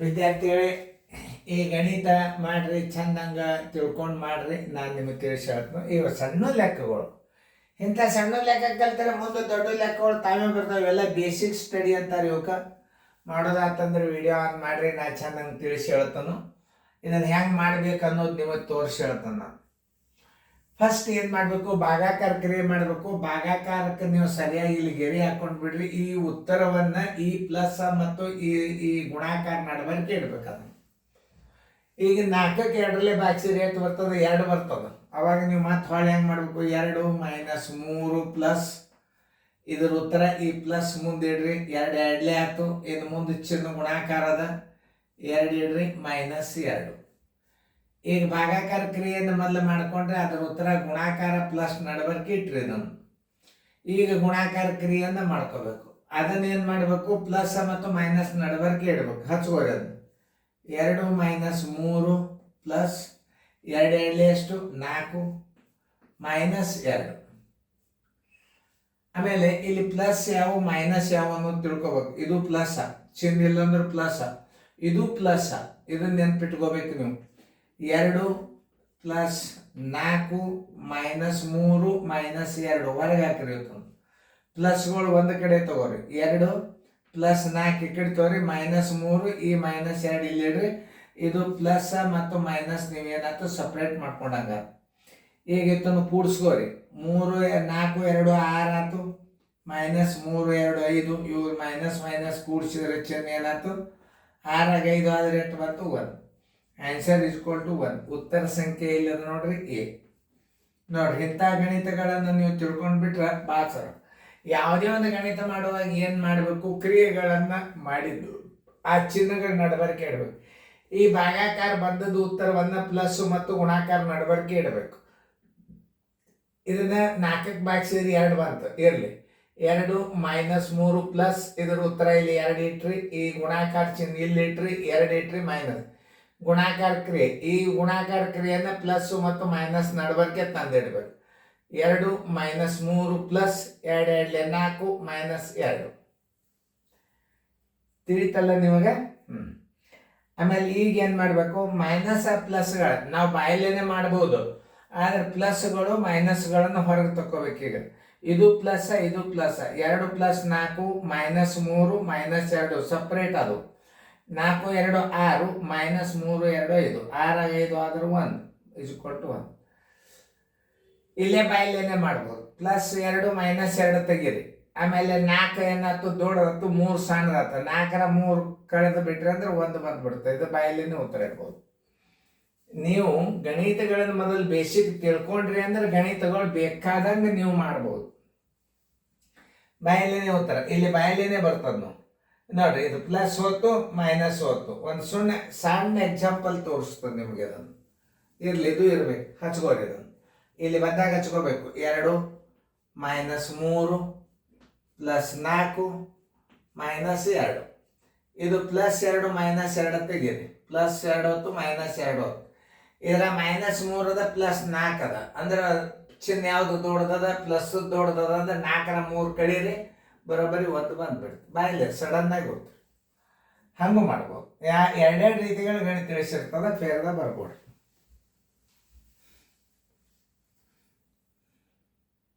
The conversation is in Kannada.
ವಿದ್ಯಾರ್ಥಿಗಳೇ, ಈ ಗಣಿತ ಮಾಡ್ರಿ, ಚಂದಂಗ ತಿಳ್ಕೊಂಡು ಮಾಡ್ರಿ. ನಾನು ನಿಮಗೆ ತಿಳಿಸಿ ಹೇಳ್ತೀನಿ. ಇವು ಸಣ್ಣ ಲೆಕ್ಕಗಳು, ಇಂಥ ಸಣ್ಣ ಲೆಕ್ಕ ಕಲ್ತಾರೆ ಮುಂದೆ ದೊಡ್ಡ ಲೆಕ್ಕಗಳು ತಾವೇ ಬರ್ತಾವೆ. ಇವೆಲ್ಲ ಬೇಸಿಕ್ ಸ್ಟಡಿ ಅಂತಾರೆ. ಇವಕ್ಕೆ ಮಾಡೋದಾತಂದ್ರೆ ವಿಡಿಯೋ ಆನ್ ಮಾಡ್ರಿ, ನಾ ಚಂದಂಗೆ ತಿಳಿಸಿ ಹೇಳ್ತಾನು. ಇದನ್ನು ಹೆಂಗೆ ಮಾಡ್ಬೇಕು ಅನ್ನೋದು ನಿಮಗೆ ತೋರಿಸಿ ಹೇಳ್ತಾನೆ ನಾನು. ಫಸ್ಟ್ ಏನು ಮಾಡಬೇಕು, ಭಾಗಾಕಾರ ಕ್ರಿಯೆ ಮಾಡಬೇಕು. ಭಾಗಾಕಾರಕ್ಕೆ ನೀವು ಸರಿಯಾಗಿ ಇಲ್ಲಿ ಗೆರೆ ಹಾಕೊಂಡು ಬಿಡ್ರಿ. ಈ ಉತ್ತರವನ್ನು ಈ ಪ್ಲಸ್ ಮತ್ತು ಈ ಗುಣಾಕಾರ ನಡಬರ್ಕೆ ಇಡ್ಬೇಕು. ಅದನ್ನು ಈಗ 4ಕ್ಕೆ 2ರಲ್ಲಿ ಬಾಗಿಸಿರಿ ಎಷ್ಟು ಬರ್ತದೆ? 2 ಬರ್ತದೆ. ಅವಾಗ ನೀವು ಮತ್ತೆ ಹೊಳೆ ಹೆಂಗೆ ಮಾಡಬೇಕು? 2 - 3 ಪ್ಲಸ್ ಇದ್ರ ಉತ್ತರ ಈ ಪ್ಲಸ್ ಮುಂದೆ ಇಡ್ರಿ. 2 2ಲೇ ಆಯ್ತು. ಇನ್ನು ಮುಂದೆ ಚಿನ್ನ ಗುಣಾಕಾರ ಅದ, 2 ಇಡ್ರಿ -2. ಈಗ ಭಾಗಾಕಾರ ಕ್ರಿಯೆಯನ್ನು ಮೊದಲು ಮಾಡಿಕೊಂಡ್ರೆ ಅದರ ಉತ್ತರ ಗುಣಾಕಾರ ಪ್ಲಸ್ ನಡಬರ್ಕೆ ಇಟ್ರಿ. ಇದನ್ನು ಈಗ ಗುಣಾಕಾರ ಕ್ರಿಯೆಯನ್ನು ಮಾಡ್ಕೋಬೇಕು. ಅದನ್ನೇನು ಮಾಡಬೇಕು? ಪ್ಲಸ್ ಮತ್ತು ಮೈನಸ್ ನಡಬರ್ಕೆ ಇಡಬೇಕು. ಹಚ್ಕೋರಿ ಅದನ್ನು. 2 - 3 ಪ್ಲಸ್ 2 2ಲೇ ಎಷ್ಟು? 4 -2. ಆಮೇಲೆ ಇಲ್ಲಿ ಪ್ಲಸ್ ಯಾವ ಮೈನಸ್ ಯಾವ ಅನ್ನೋದು ತಿಳ್ಕೊಬೇಕು. ಇದು ಪ್ಲಸ್, ಚಿಹ್ನೆ ಇಲ್ಲಂದ್ರೆ ಪ್ಲಸ್, ಇದು ಪ್ಲಸ್. ಇದನ್ನ ನೆನ್ಪಿಟ್ಕೋಬೇಕು ನೀವು. 2 + 4 -3 -2 ಹೊರಗೆ ಹಾಕಿರಿ. ಪ್ಲಸ್ಗಳು ಒಂದು ಕಡೆ ತಗೋರಿ. 2 + 4 ಈ ಕಡೆ ತಗೋರಿ. -3 ಈ -2 ಇಲ್ಲಿ ಇಡ್ರಿ. ಇದು ಪ್ಲಸ್ ಮತ್ತು ಮೈನಸ್ ನೀವೇನಾಯ್ತು ಸಪ್ರೇಟ್ ಮಾಡ್ಕೊಂಡಂಗ. ಈಗ ಇದನ್ನು ಕೂಡಿಸ್ಕೋರಿ. 3 4 2 6 ಆಯ್ತು. -3 2 5. ಇವು ಮೈನಸ್ ಕೂಡಿಸಿದ್ರೆ ಚಿಹ್ನೆ ಏನಾಯ್ತು? 6 × 5 ಆದರೆ ಎಷ್ಟು ಬಂತು? 1. ಆನ್ಸರ್ = 1. ಉತ್ತರ ಸಂಖ್ಯೆ ಇಲ್ಲದ ನೋಡ್ರಿ ಎ. ನೋಡ್ರಿ, ಇಂಥ ಗಣಿತಗಳನ್ನು ನೀವು ತಿಳ್ಕೊಂಡ್ಬಿಟ್ರೆ ಭಾಳ ಸರ. ಯಾವುದೇ ಒಂದು ಗಣಿತ ಮಾಡುವಾಗ ಏನು ಮಾಡಬೇಕು? ಕ್ರಿಯೆಗಳನ್ನು ಮಾಡಿದ್ದು ಆ ಚಿಹ್ನೆಗಳ ನಡಬರ್ಕೆ ಇಡಬೇಕು. ಈ ಭಾಗಾಕಾರ ಬಂದದ್ದು ಉತ್ತರವನ್ನು ಪ್ಲಸ್ ಮತ್ತು ಗುಣಾಕಾರ ನಡಬರ್ಕೆ ಇಡಬೇಕು. ಇದನ್ನ 4ಕ್ಕೆ ಬಾಗಿಸಿದ್ರೆ 2 ಬಂತು, ಇರಲಿ. 2 - 3 ಪ್ಲಸ್ ಇದರ ಉತ್ತರ ಇಲ್ಲಿ 2 ಇಟ್ರಿ. ಈ ಗುಣಾಕಾರ ಚಿಹ್ನೆ ಇಲ್ಲಿ ಇಟ್ರಿ, 2 ಇಟ್ರಿ ಮೈನಸ್. ಗುಣಾಕಾರ ಕ್ರಿಯೆ, ಈ ಗುಣಾಕಾರ ಕ್ರಿಯೆಯನ್ನು ಪ್ಲಸ್ ಮತ್ತು ಮೈನಸ್ ನಡಬರ್ಕೆ ತಂದಿಡ್ಬೇಕು. 2 - 3 ಪ್ಲಸ್ 2 2ಲೇ 4 -2. ತಿಳಿತಲ್ಲ ನಿಮಗೆ? ಆಮೇಲೆ ಈಗ ಏನು ಮಾಡಬೇಕು? ಮೈನಸ್ ಪ್ಲಸ್ಗಳು ನಾವು ಬಾಯಲ್ಲೇನೆ ಮಾಡ್ಬೋದು, ಆದರೆ ಪ್ಲಸ್ಗಳು ಮೈನಸ್ಗಳನ್ನು ಹೊರಗೆ ತಕ್ಕೋಬೇಕು. ಈಗ ಇದು ಪ್ಲಸ್, ಇದು ಪ್ಲಸ್. 2 + 4 -3 -2 ಸಪ್ರೇಟ್. ಅದು 4 2 6 -3 2 5. 6 × 5 ಆದ್ರೆ 1 = 1. ಇಲ್ಲೇ ಬಾಯಲ್ಲೇನೆ ಮಾಡ್ಬೋದು. +2 -2 ತೆಗೀರಿ. ಆಮೇಲೆ 4 ಏನಾಯ್ತು? ದೊಡ್ಡದಾಯ್ತು, 3 ಸಣ್ಣದಾಯ್ತು. 4ರ 3 ಕಳೆದು ಬಿಟ್ರಿ ಅಂದ್ರೆ 1 ಬಂದ್ಬಿಡುತ್ತೆ. ಇದು ಬಾಯಲ್ಲೇನೆ ಉತ್ತರ ಇರ್ಬೋದು. ನೀವು ಗಣಿತಗಳನ್ನು ಮೊದಲು ಬೇಸಿಕ್ ತಿಳ್ಕೊಂಡ್ರಿ ಅಂದ್ರೆ ಗಣಿತಗಳು ಬೇಕಾದಂಗೆ ನೀವು ಮಾಡ್ಬೋದು. ಬಾಯಲ್ಲೇನೆ ಉತ್ತರ ಇಲ್ಲಿ ಬಾಯಲ್ಲೇನೆ ಬರ್ತದೆ. ನೋಡ್ರಿ, ಇದು ಪ್ಲಸ್ ಹೊತ್ತು ಮೈನಸ್ ಹೊತ್ತು. ಒಂದು ಸಣ್ಣ ಎಕ್ಸಾಂಪಲ್ ತೋರಿಸ್ತದೆ ನಿಮಗೆ. ಅದನ್ನು ಇರಲಿ, ಇದು ಇರಬೇಕು. ಹಚ್ಕೋರಿ ಅದನ್ನು. ಇಲ್ಲಿ ಬಂದಾಗ ಹಚ್ಕೋಬೇಕು. 2 - 3 + 4 -2. ಇದು +2 -2 ತೆಗೀರಿ. +2 ಹೊತ್ತು -2 ಹೊತ್ತು. ಇದರ -3 ಅದ, +4 ಅದ. ಅಂದ್ರೆ ಚಿಹ್ನೆ ಯಾವುದು ದೊಡ್ಡದದ? ಪ್ಲಸ್ ದೊಡ್ಡದದ. ಅಂದ್ರೆ 4ರ 3 ಕಡೀರಿ, ಬರೋಬ್ಬರಿ 1 ಬಂದ್ಬಿಡ್ತು. ಬಾಯಿಲೆ ಸಡನ್ ಆಗಿ ಹೋಗ್ತೀವಿ. ಹಂಗೂ ಮಾಡ್ಬೋದು. 2 ರೀತಿಗಳು ಗಣಿತ ತಿಳಿಸಿರ್ತದೆ. ಫೇರ್ದ ಬರ್ಕೊಡ್ರಿ.